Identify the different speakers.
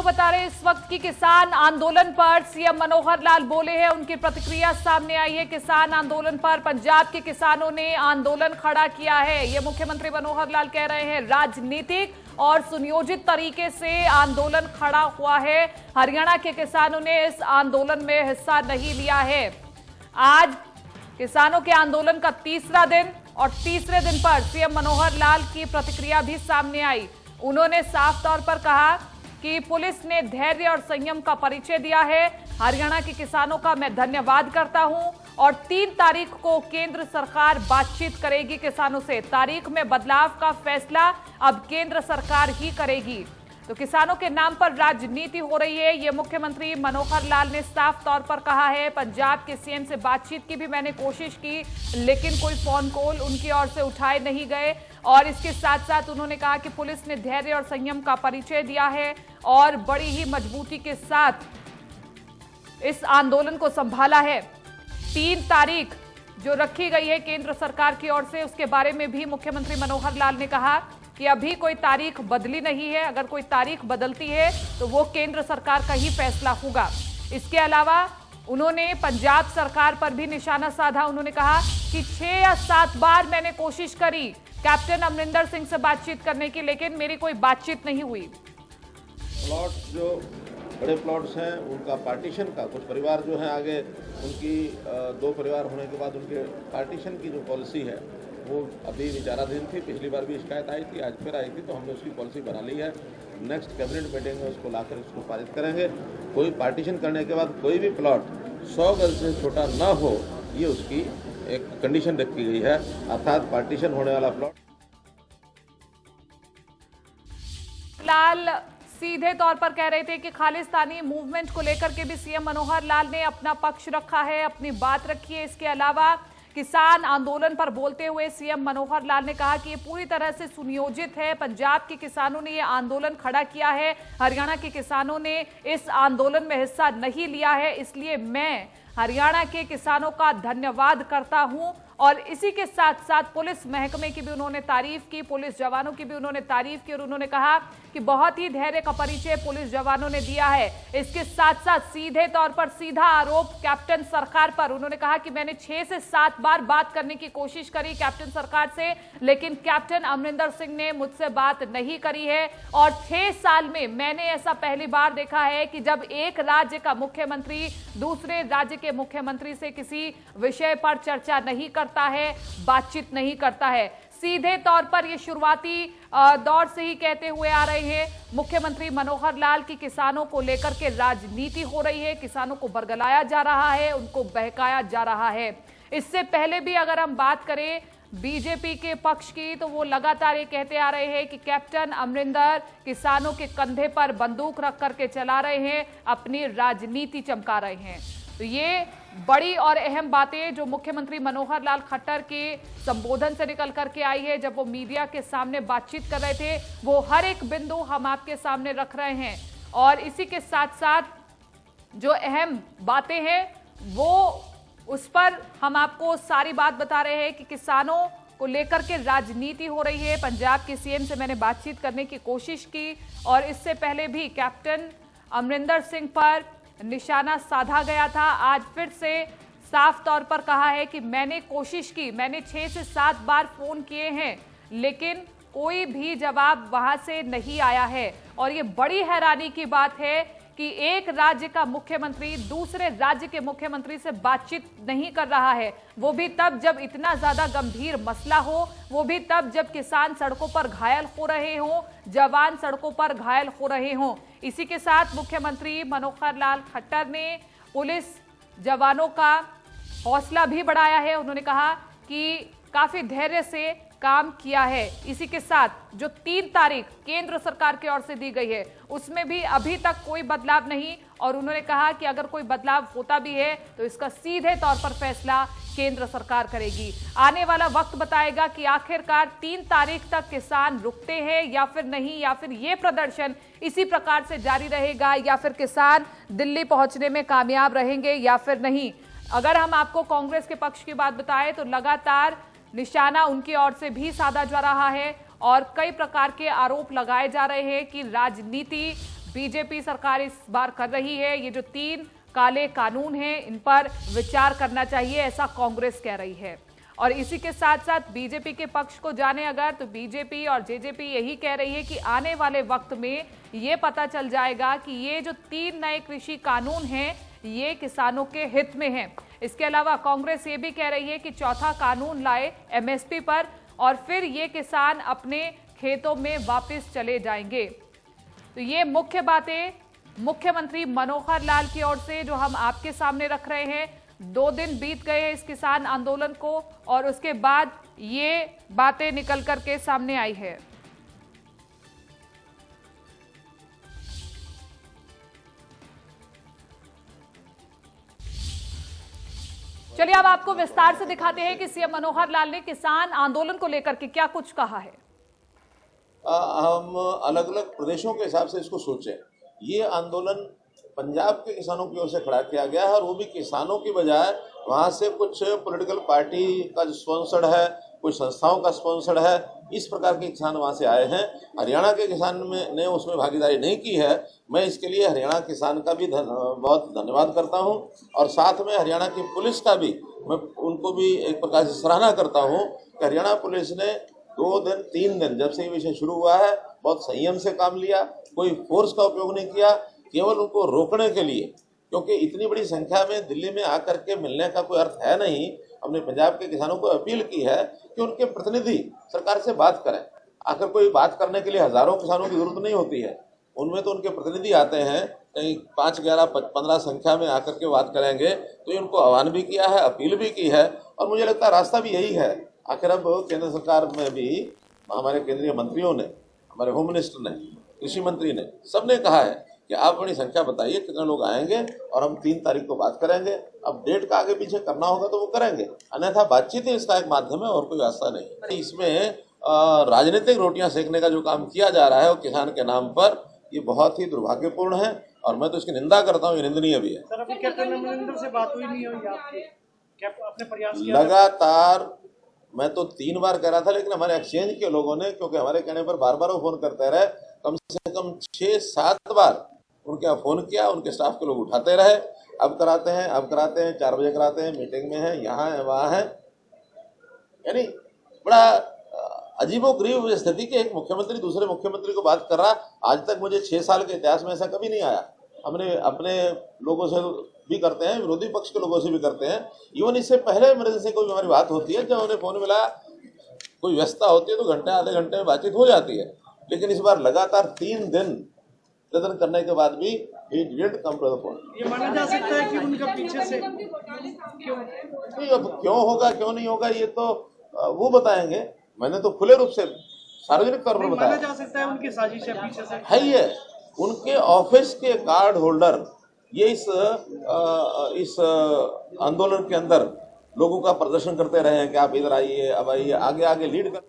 Speaker 1: बता रहे हैं इस वक्त की किसान आंदोलन पर सीएम मनोहर लाल बोले हैं, उनकी प्रतिक्रिया सामने आई है। किसान आंदोलन पर पंजाब के किसानों ने आंदोलन खड़ा किया है, ये मुख्यमंत्री मनोहर लाल कह रहे हैं। राजनीतिक और सुनियोजित तरीके से आंदोलन खड़ा हुआ है। हरियाणा के किसानों ने इस आंदोलन में हिस्सा नहीं लिया है। आज किसानों के आंदोलन का तीसरा दिन और तीसरे दिन पर सीएम मनोहर लाल की प्रतिक्रिया भी सामने आई। उन्होंने साफ तौर पर कहा कि पुलिस ने धैर्य और संयम का परिचय दिया है। हरियाणा के किसानों का मैं धन्यवाद करता हूं और 3 तारीख को केंद्र सरकार बातचीत करेगी किसानों से। तारीख में बदलाव का फैसला अब केंद्र सरकार ही करेगी। तो किसानों के नाम पर राजनीति हो रही है, ये मुख्यमंत्री मनोहर लाल ने साफ तौर पर कहा है। पंजाब के सीएम से बातचीत की भी मैंने कोशिश की, लेकिन कोई फोन कॉल उनकी ओर से उठाए नहीं गए। और इसके साथ साथ उन्होंने कहा कि पुलिस ने धैर्य और संयम का परिचय दिया है और बड़ी ही मजबूती के साथ इस आंदोलन को संभाला है। 3 तारीख जो रखी गई है केंद्र सरकार की ओर से, उसके बारे में भी मुख्यमंत्री मनोहर लाल ने कहा कि अभी कोई तारीख बदली नहीं है। अगर कोई तारीख बदलती है तो वो केंद्र सरकार का ही फैसला होगा। इसके अलावा उन्होंने पंजाब सरकार पर भी निशाना साधा। उन्होंने कहा कि 6 या 7 बार मैंने कोशिश करी कैप्टन अमरिंदर सिंह से बातचीत करने की, लेकिन मेरी कोई बातचीत नहीं हुई।
Speaker 2: प्लॉट जो बड़े प्लॉट्स हैं उनका पार्टीशन का, कुछ परिवार जो है आगे उनकी 2 परिवार होने के बाद उनके पार्टीशन की जो पॉलिसी है वो अभी विचाराधीन थी। पिछली बार भी शिकायत आई थी, आज फिर आई थी, तो हमने उसकी पॉलिसी बना ली है। नेक्स्ट कैबिनेट मीटिंग में उसको लाकर उसको पारित करेंगे। कोई पार्टीशन करने के बाद कोई भी प्लॉट 100 गज से छोटा ना हो, ये उसकी एक कंडीशन रखी गई है, अर्थात पार्टीशन होने वाला प्लॉट।
Speaker 1: लाल सीधे तौर पर कह रहे थे कि खालिस्तानी मूवमेंट को लेकर के भी सीएम मनोहर लाल ने अपना पक्ष रखा है, अपनी बात रखी है। इसके अलावा किसान आंदोलन पर बोलते हुए सीएम मनोहर लाल ने कहा कि ये पूरी तरह से सुनियोजित है। पंजाब के किसानों ने ये आंदोलन खड़ा किया है, हरियाणा के किसानों ने इस आंदोलन में हिस्सा नहीं लिया है, इसलिए मैं हरियाणा के किसानों का धन्यवाद करता हूं। और इसी के साथ साथ पुलिस महकमे की भी उन्होंने तारीफ की, पुलिस जवानों की भी उन्होंने तारीफ की और उन्होंने कहा कि बहुत ही धैर्य का परिचय पुलिस जवानों ने दिया है। इसके साथ साथ सीधे तौर पर सीधा आरोप कैप्टन सरकार पर। उन्होंने कहा कि मैंने 6 से 7 बार बात करने की कोशिश करी कैप्टन सरकार से, लेकिन कैप्टन अमरिंदर सिंह ने मुझसे बात नहीं करी है। और 6 साल में मैंने ऐसा पहली बार देखा है कि जब एक राज्य का मुख्यमंत्री दूसरे राज्य के मुख्यमंत्री से किसी विषय पर चर्चा नहीं करता है, बातचीत नहीं करता है। सीधे तौर पर ये शुरुआती दौर से ही कहते हुए आ रहे हैं मुख्यमंत्री मनोहर लाल की किसानों को लेकर के राजनीति हो रही है, किसानों को बरगलाया जा रहा है, उनको बहकाया जा रहा है। इससे पहले भी अगर हम बात करें बीजेपी के पक्ष की, तो वो लगातार ये कहते आ रहे हैं कि कैप्टन अमरिंदर किसानों के कंधे पर बंदूक रख करके चला रहे हैं, अपनी राजनीति चमका रहे हैं। तो ये बड़ी और अहम बातें जो मुख्यमंत्री मनोहर लाल खट्टर के संबोधन से निकल करके आई है, जब वो मीडिया के सामने बातचीत कर रहे थे, वो हर एक बिंदु हम आपके सामने रख रहे हैं। और इसी के साथ साथ जो अहम बातें हैं वो उस पर हम आपको सारी बात बता रहे हैं कि किसानों को लेकर के राजनीति हो रही है। पंजाब के सीएम से मैंने बातचीत करने की कोशिश की और इससे पहले भी कैप्टन अमरिंदर सिंह पर निशाना साधा गया था। आज फिर से साफ तौर पर कहा है कि मैंने कोशिश की, मैंने 6 से 7 बार फोन किए हैं, लेकिन कोई भी जवाब वहां से नहीं आया है। और ये बड़ी हैरानी की बात है कि एक राज्य का मुख्यमंत्री दूसरे राज्य के मुख्यमंत्री से बातचीत नहीं कर रहा है, वो भी तब जब इतना ज्यादा गंभीर मसला हो, वो भी तब जब किसान सड़कों पर घायल हो रहे हों, जवान सड़कों पर घायल हो रहे हों। इसी के साथ मुख्यमंत्री मनोहर लाल खट्टर ने पुलिस जवानों का हौसला भी बढ़ाया है। उन्होंने कहा कि काफी धैर्य से काम किया है। इसी के साथ जो 3 तारीख केंद्र सरकार की ओर से दी गई है उसमें भी अभी तक कोई बदलाव नहीं, और उन्होंने कहा कि अगर कोई बदलाव होता भी है तो इसका सीधे तौर पर फैसला केंद्र सरकार करेगी। आने वाला वक्त बताएगा कि आखिरकार 3 तारीख तक किसान रुकते हैं या फिर नहीं, या फिर ये प्रदर्शन इसी प्रकार से जारी रहेगा, या फिर किसान दिल्ली पहुंचने में कामयाब रहेंगे या फिर नहीं। अगर हम आपको कांग्रेस के पक्ष की बात बताएं तो लगातार निशाना उनकी ओर से भी साधा जा रहा है और कई प्रकार के आरोप लगाए जा रहे हैं कि राजनीति बीजेपी सरकार इस बार कर रही है। ये जो 3 काले कानून हैं, इन पर विचार करना चाहिए, ऐसा कांग्रेस कह रही है। और इसी के साथ साथ बीजेपी के पक्ष को जाने अगर, तो बीजेपी और जेजेपी यही कह रही है कि आने वाले वक्त में ये पता चल जाएगा कि ये जो 3 नए कृषि कानून हैं ये किसानों के हित में हैं। इसके अलावा कांग्रेस ये भी कह रही है कि चौथा कानून लाए एमएसपी पर और फिर ये किसान अपने खेतों में वापस चले जाएंगे। तो ये मुख्य बातें मुख्यमंत्री मनोहर लाल की ओर से जो हम आपके सामने रख रहे हैं। 2 दिन बीत गए हैं इस किसान आंदोलन को और उसके बाद ये बातें निकल करके सामने आई है। चलिए अब आपको विस्तार से दिखाते हैं कि सीएम मनोहर लाल ने किसान आंदोलन को लेकर के क्या कुछ कहा है।
Speaker 2: हम अलग अलग प्रदेशों के हिसाब से इसको सोचें। ये आंदोलन पंजाब के किसानों की ओर से खड़ा किया गया है और वो भी किसानों की बजाय वहाँ से कुछ पॉलिटिकल पार्टी का जो स्पॉन्सर्ड है, कुछ संस्थाओं का स्पॉन्सर्ड है, इस प्रकार के किसान वहाँ से आए हैं। हरियाणा के किसान ने उसमें भागीदारी नहीं की है। मैं इसके लिए हरियाणा किसान का भी बहुत धन्यवाद करता हूँ और साथ में हरियाणा की पुलिस का भी मैं उनको भी एक प्रकार से सराहना करता हूँ कि हरियाणा पुलिस ने 2 दिन 3 दिन जब से ये विषय शुरू हुआ है बहुत संयम से काम लिया, कोई फोर्स का उपयोग नहीं किया, केवल उनको रोकने के लिए, क्योंकि इतनी बड़ी संख्या में दिल्ली में आकर के मिलने का कोई अर्थ है नहीं। हमने पंजाब के किसानों को अपील की है कि उनके प्रतिनिधि सरकार से बात करें। आखिर कोई बात करने के लिए हजारों किसानों की जरूरत नहीं होती है, उनमें तो उनके प्रतिनिधि आते हैं, कहीं 5, 11, 15 संख्या में आकर के बात करेंगे। तो ये उनको आह्वान भी किया है, अपील भी की है और मुझे लगता है रास्ता भी यही है। आखिर अब केंद्र सरकार में भी हमारे केंद्रीय मंत्रियों ने, हमारे होम मिनिस्टर ने, कृषि मंत्री ने, सबने कहा है कि आप बड़ी संख्या बताइए कितने लोग आएंगे और हम 3 तारीख को बात करेंगे। अब डेट का आगे पीछे करना होगा तो वो करेंगे, अन्यथा बातचीत ही इसका एक माध्यम है और कोई रास्ता नहीं। इसमें राजनीतिक रोटियां सेकने का जो काम किया जा रहा है वो किसान के नाम पर, ये बहुत ही दुर्भाग्यपूर्ण है और मैं तो इसकी निंदा करता हूँ, ये निंदनीय भी है।
Speaker 3: सर, अभी कैप्टन अमरिंदर से बात हुई नहीं हुई आपकी? क्या आपने प्रयास किया?
Speaker 2: लगातार मैं तो 3 बार कह रहा था, लेकिन हमारे एक्सचेंज के लोगों ने, क्योंकि हमारे कहने पर बार बार वो फोन करते रहे, कम से कम 6-7 बार उनके यहाँ फोन किया, उनके स्टाफ के लोग उठाते रहे। अब कराते हैं, अब कराते हैं, 4 बजे कराते हैं, मीटिंग में है, यहाँ है, वहाँ है। यानी बड़ा अजीबोगरीब स्थिति कि एक मुख्यमंत्री दूसरे मुख्यमंत्री को बात कर रहा। आज तक मुझे 6 साल के इतिहास में ऐसा कभी नहीं आया। हमने अपने लोगों से भी करते हैं, विरोधी पक्ष के लोगों से भी करते हैं। इवन इससे पहले मेरे से कोई हमारी बात होती है, जब उन्हें फोन मिला, कोई व्यस्तता होती है तो घंटे आधे घंटे में बातचीत हो जाती है। लेकिन इस बार लगातार 3 दिन निवेदन करने के बाद भी he didn't come to the phone।
Speaker 3: ये माना जा सकता है कि उनका पीछे से क्यों?
Speaker 2: नहीं, अब क्यों होगा क्यों नहीं होगा ये तो वो बताएंगे। मैंने तो खुले रूप से सार्वजनिक तौर पर बताया।
Speaker 3: माना जा सकता है उनकी साजिश है पीछे से।
Speaker 2: है ये उनके ऑफिस के कार्ड होल्डर ये इस आंदोलन के अंदर लोगों का प्रदर्शन करते रहे हैं कि आप इधर आइए, अब आइए, आगे आगे लीड कर